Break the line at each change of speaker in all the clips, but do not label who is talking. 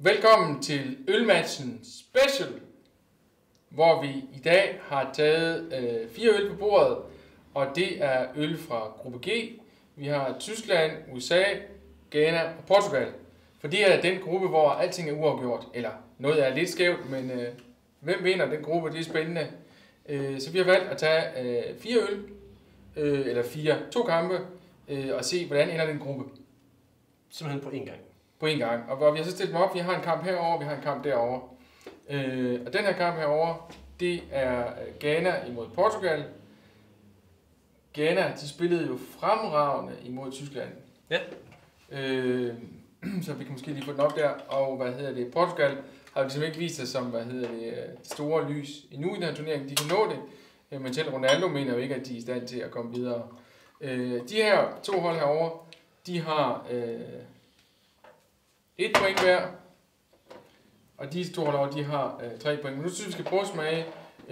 Velkommen til Ølmatchen Special, hvor vi i dag har taget 4 øl på bordet, og det er øl fra gruppe G. Vi har Tyskland, USA, Ghana og Portugal. For det er den gruppe, hvor alting er uafgjort, eller noget er lidt skævt, men hvem vinder den gruppe, det er spændende. Så vi har valgt at tage 4 øl, eller 2 kampe, og se, hvordan ender den gruppe.
Simpelthen på én gang.
På en gang. Og hvor vi har så stillet dem op, vi har en kamp herover, vi har en kamp derovre. Og den her kamp herover, det er Ghana imod Portugal. Ghana, de spillede jo fremragende imod Tyskland.
Ja.
Så vi kan måske lige få den op der. Og Portugal har jo ligesom ikke vist sig som, store lys endnu i den her turnering. De kan nå det, men selv Ronaldo mener jo ikke, at de er i stand til at komme videre. De her 2 hold herover, de har 1 point hver, og de 2 hold over, de har 3 point. Men nu synes vi, vi skal prøve at smage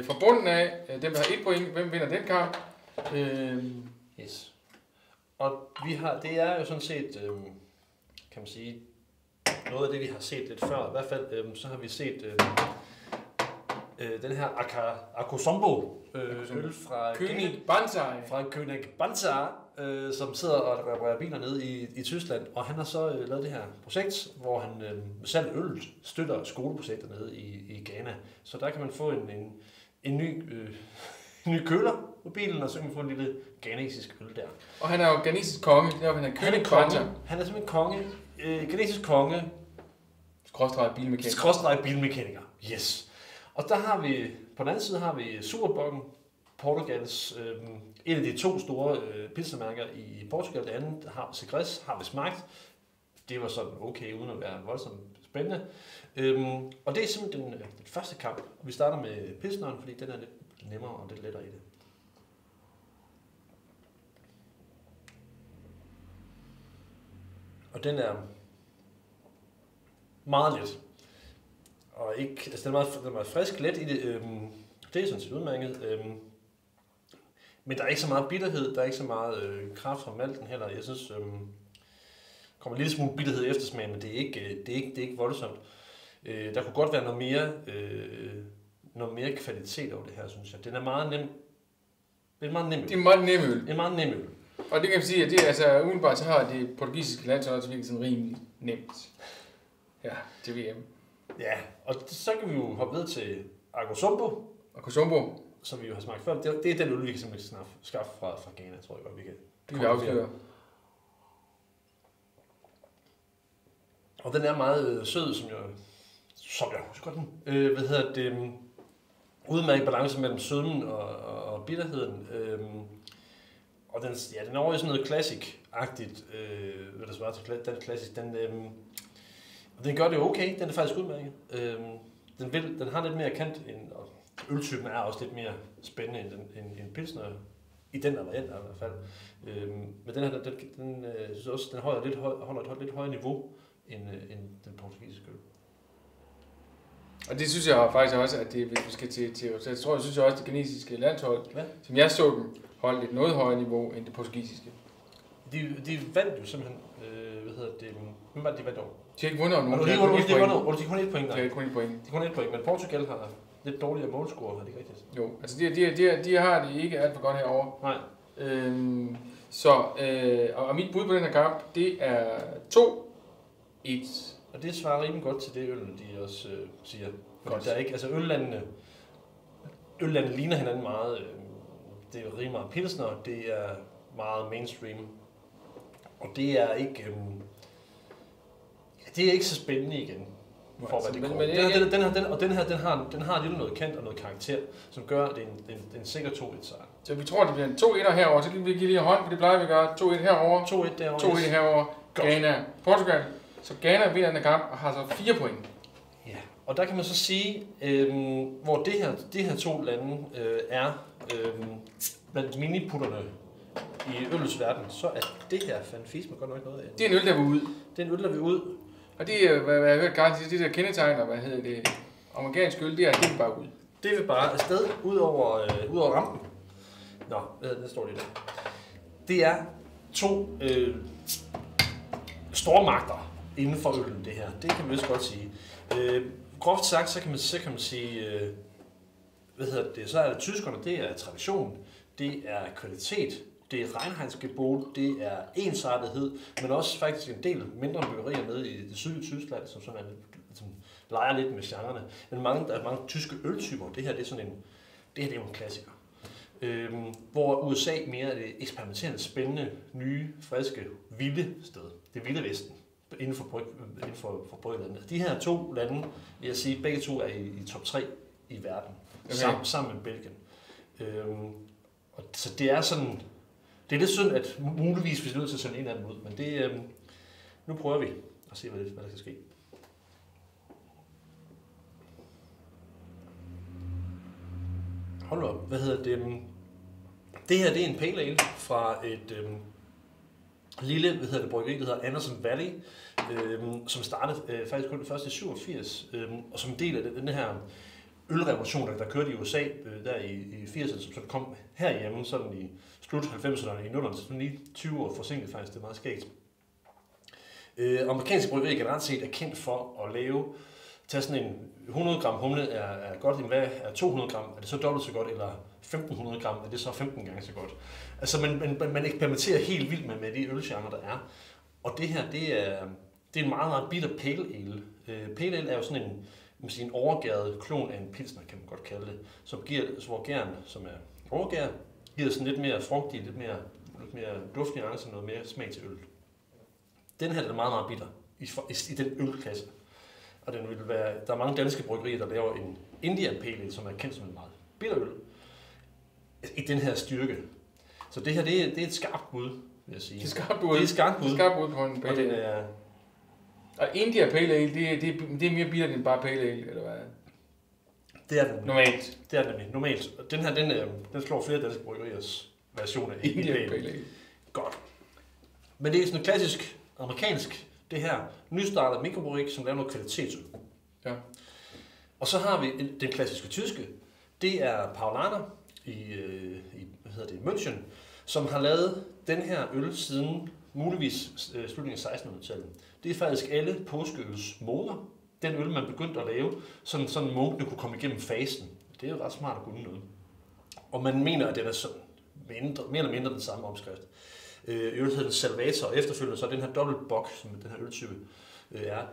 fra bunden af, dem der har 1 point, hvem vinder den kamp.
Yes. Og det er jo sådan set, kan man sige, noget af det, vi har set lidt før. I hvert fald, så har vi set den her Akosombo øl fra
König Banzai.
Fra König Banzai, som sidder og reparerer biler nede i Tyskland. Og han har så lavet det her projekt, hvor han selv øl støtter skoleprojekter nede i Ghana. Så der kan man få en ny køler på bilen, og så kan man få en lille ghanesisk øl der.
Og han er jo ghanesisk konge, det er jo, han er König Banzai.
Han er simpelthen konge, ghanesisk konge.
Skråstreg
bilmekaniker. Yes. Og der har vi, på den anden side har vi Superbocken, Portugals, en af de 2 store pilsnermærker i Portugal. Det andet har Segres, har vi smagt. Det var sådan okay, uden at være voldsomt spændende. Og det er simpelthen den første kamp. Vi starter med pilsneren, fordi den er lidt nemmere og lidt lettere i det. Og den er meget let. Og ikke, altså den er meget frisk, let i det. Det er sådan set udmærket. Men der er ikke så meget bitterhed, der er ikke så meget kraft fra malten heller. Jeg synes, kommer en lille smule bitterhed i eftersmagen, men det er ikke voldsomt. Der kunne godt være noget mere kvalitet over det her, synes jeg. Den er meget nem. Det er meget nem øl.
Det er meget nem øl.
Det er meget nem øl.
Og det kan man sige, at det er altså umiddelbart, så har det portugisiske landshold også virkelig sådan rimelig nemt. Ja, til VM.
Ja, og så kan vi jo hoppe ned til
Akosombo,
som vi jo har smagt før. Det er den øl, vi kan simpelthen skaffe fra Ghana, tror jeg godt, vi kan.
Det kan afsløre.
Og den er meget sød, som jeg husker den. Udmærket balance mellem sødmen og bitterheden. Og den er over i sådan noget classic-agtigt, hvad der svarer til den classic. Den gør det okay, den er faktisk udmærket. Den har lidt mere kant, og øltypen er også lidt mere spændende end pilsner, i den variant i hvert fald. Men den her, synes også, den holder et lidt højere niveau end den portugisiske øl.
Og det synes jeg faktisk også, at det, hvis vi skal til så jeg synes også, at det ghanesiske landshold, som jeg så dem, holdt et noget højere niveau end det portugisiske.
De vandt jo simpelthen, hvem var det, de vandt over?
De har ikke vundet over nogen.
De har kun 1 point.
De har kun 1 point.
De har kun 1 point, men Portugal har lidt dårligere målscore, har det ikke rigtigt?
Jo, altså de har det ikke alt for godt herovre.
Nej.
Og mit bud på den her kamp, det er 2-1.
Og det svarer rimelig godt til det øl, de også siger.
Godt.
Der er ikke, altså øllandene ligner hinanden meget. Det er rimelig meget pilsner, det er meget mainstream. Og det er ikke, det er ikke så spændende igen. For hvad det kommer. Den har lidt noget kant og noget karakter, som gør, at det er en sikker 2-1 sejr.
Så vi tror, det bliver en 2-1'er herover. Så kan vi give lige hånd, for det plejer vi at gøre. 2-1 herover.
2-1 derovre.
2-1 herover. Ghana, Portugal. Så Ghana vinder den kamp og har så 4 point.
Ja, og der kan man så sige, hvor det her 2 lande er blandt miniputterne i ølets verden, så er det her fandme godt nok noget af.
Det er en øl, der vil ud.
Det er en øl, der vil ud.
Og det er, hvad jeg har hørt garanti, det der kendetegner, amerikansk øl, det vil bare ud.
Det vil bare afsted ud over rampen. Nå, der står det der. Det er 2 stormagter inden for øllen, det her. Det kan man vist godt sige. Groft sagt, så kan man sige, så er det tyskerne, det er tradition, det er kvalitet, det er Reinheitsgebot, det er ensartethed, men også faktisk en del mindre byggerier nede i det sydlige Tyskland, som sådan som leger lidt med genrerne. Men der er mange tyske øltyper. Det her det er jo en klassiker. Hvor USA mere er det eksperimenterende, spændende, nye, friske, vilde sted. Det vilde vesten inden for bryggelandene. De her 2 lande, vil jeg sige, begge 2 er i top 3 i verden, sammen med Belgien. Så det er sådan, det er lidt synd, at muligvis vi er nødt til at sende en af dem ud, men det, nu prøver vi at se, hvad der kan ske. Hold op, det her det er en pale ale fra et lille, bryggeri, der hedder Anderson Valley, som startede faktisk kun det første i 87, og som del af den her ølrevolution, der kørte i USA der i 80'erne, som så kom herhjemme sådan i slut 90'erne i 0'erne, så lige 20 år forsinket faktisk, det er meget skægt. Amerikanske bryggerier generelt set er kendt for at tage sådan en 100 gram humle er godt, hvad er 200 gram, er det så dobbelt så godt, eller 1500 gram, er det så 15 gange så godt. Altså man eksperimenterer helt vildt med de ølgenre, der er. Og det her, det er en meget, meget bitter pale ale. Pale ale er jo sådan en overgæret klon af en pilsner, kan man godt kalde det, hvor gæren, som er overgæret, giver sådan lidt mere frugtig, lidt mere duftig nuance, noget mere smag til øl. Den her er meget, meget bitter i den ølklasse. Og der er mange danske bryggerier, der laver en Indian Pale Ale, som er kendt som en meget bitter øl, i den her styrke. Så det her, det er et skarpt bud, vil jeg sige.
Det er skarpt bud.
Det er et skarpt bud
på en Pale Ale. Og India Pale Ale, det er mere bitter end bare Pale Ale, eller hvad?
Det er den.
Normalt.
Det er den nemlig. Normalt. Den her, den slår flere danske bryggeriers version af India Pale Ale. Godt. Men det er sådan en klassisk amerikansk, det her nystartede mikrobryggeri, som laver noget kvalitetsøl.
Ja.
Og så har vi den klassiske tyske. Det er Paulaner i München, som har lavet den her øl siden muligvis slutningen af 1600-tallet. Det er faktisk alle påskeøls moder. Den øl, man begyndte at lave, sådan munkene kunne komme igennem fasen. Det er jo ret smart at kunne noget. Og man mener, at den er sådan mere eller mindre den samme opskrift. Øl hedder den Salvator, og efterfølgende så er den her dobbeltbock, som den her øltype er.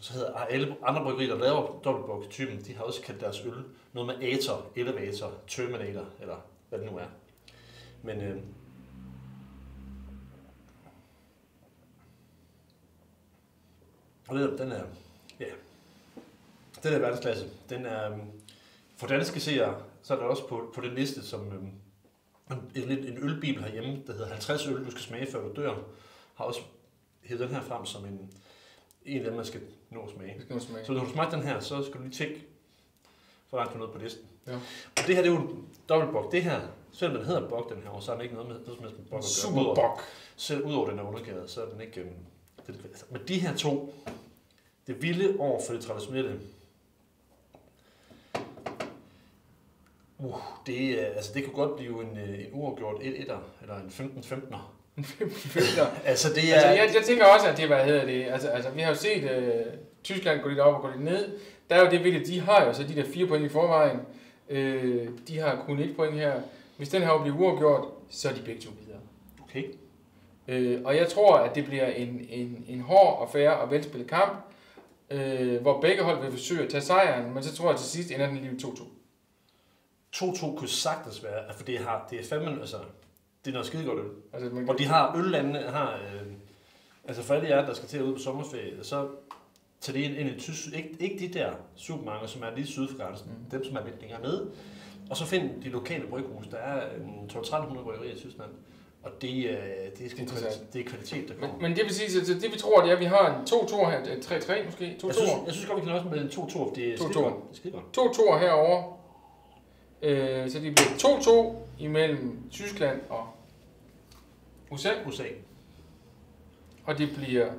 Så hedder alle andre bryggerier, der laver dobbeltbock-typen, de har også kaldt deres øl noget med Ator, Elevator, Terminator, eller hvad det nu er. Men og den er verdensklasse. Den er for danske seere, så er der også på den liste som en ølbibel herhjemme, der hedder 50 øl, du skal smage, før du dør, har også hævet den her frem som en af dem, man skal nå at smage. Så når du smager den her, så skal du lige tjekke, for langt du noget på listen. Ja. Og det her, det er jo en dobbeltbok. Det her, selvom den hedder bok, den her, så er den ikke noget som helst med bok at gøre.
Superbok.
Selv udover den er undergæret, så er den ikke... Men de her to, det vilde over for det traditionelle, det kunne godt blive en uafgjort 1-1'er, eller en 15-15'er.
En 15-15'er?
Altså, det er...
jeg tænker også, at det, altså vi har jo set Tyskland gå lidt op og gå lidt ned. Der er jo det ved det, de har jo så de der 4 point i forvejen. De har kun 1 point her. Hvis den her jo bliver uafgjort, så er de begge to videre.
Okay.
Og jeg tror, at det bliver en hård og fair og velspillet kamp, hvor begge hold vil forsøge at tage sejren, men så tror jeg til sidst ender den lige 2-2.
2-2 kunne sagtens være, for det er fandme, altså, det er noget skidegodt øl.
Altså,
og de har øllandene, altså for alle jer, der skal til at ud på sommerferie, så tager de ind i tysk, ikke de der supermarkeder, som er lige syd for grænsen, dem som er lidt længere nede, og så find de lokale bryghus. Der er 1200-1300 bryggerier i Tyskland, og det er kvalitet, der kommer.
Men det vil sige, så det vi tror, det er, at vi har en 2-2 her, 3-3 måske, 2-2.
Jeg synes godt, vi kan også med en 2-2, det er skidegodt.
2-2 herovre. Så det bliver 2-2 imellem Tyskland og USA. Og det bliver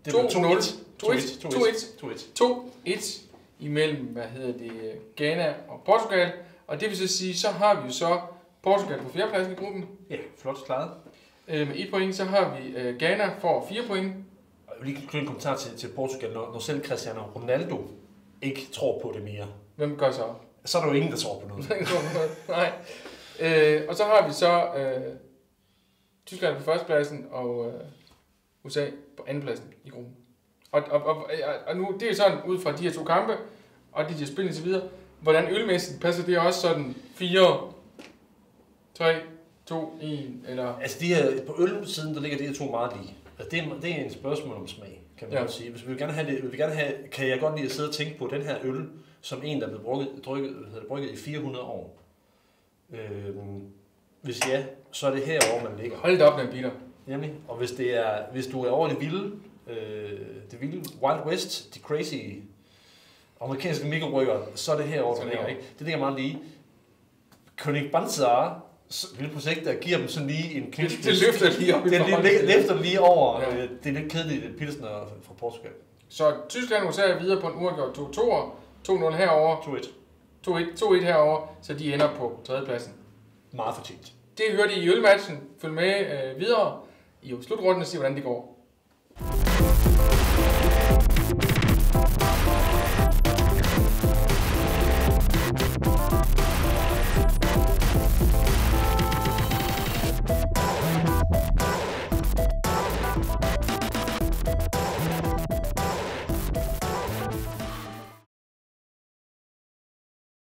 2-1 imellem, Ghana og Portugal. Og det vil så sige, så har vi jo så Portugal på fjerdepladsen i gruppen.
Ja, flot klaret.
Med 1 point, så har vi Ghana får 4 point.
Jeg vil lige knytte en kommentar til Portugal, når selv Cristiano Ronaldo ikke tror på det mere.
Hvem gør så?
Så er der jo ingen, der tror på noget.
Nej. Og så har vi så Tyskland på førstepladsen og USA på andenpladsen i gruppen. Og nu, det er jo sådan, ud fra de her 2 kampe, og de her spil indtil videre, hvordan ølmæssigt passer det også sådan 4, 3, 2, 1, eller...
Altså de her, på ølsiden, der ligger de her 2 meget lige. Altså, det er en spørgsmål om smag, kan man godt sige. Hvis vi vil gerne have det, kan jeg godt lide at sidde og tænke på den her øl, som en, der er blevet brygget i 400 år. Hvis ja, så er det herovre, man ligger.
Hold da op, den bitter.
Jamen, og hvis du er over det vilde Wild West, de crazy amerikanske mikrobrygger, så er det herovre, man ligger, ikke? Det ligger meget lige. König Banzar, lille projekt, der giver dem sådan lige en knip.
Det løfter lige op i
forhold. Det løfter lige over. Ja. Det er lidt kedeligt, Pilsner fra Portugal.
Så Tyskland og USA er videre på en uafgjort 2-2'er, 2-0 herover, 2-1 herover, så de ender på 3. pladsen.
Meget fortjent.
Det hørte I i ølmatchen. Følg med videre i slutrunden og se, hvordan det går.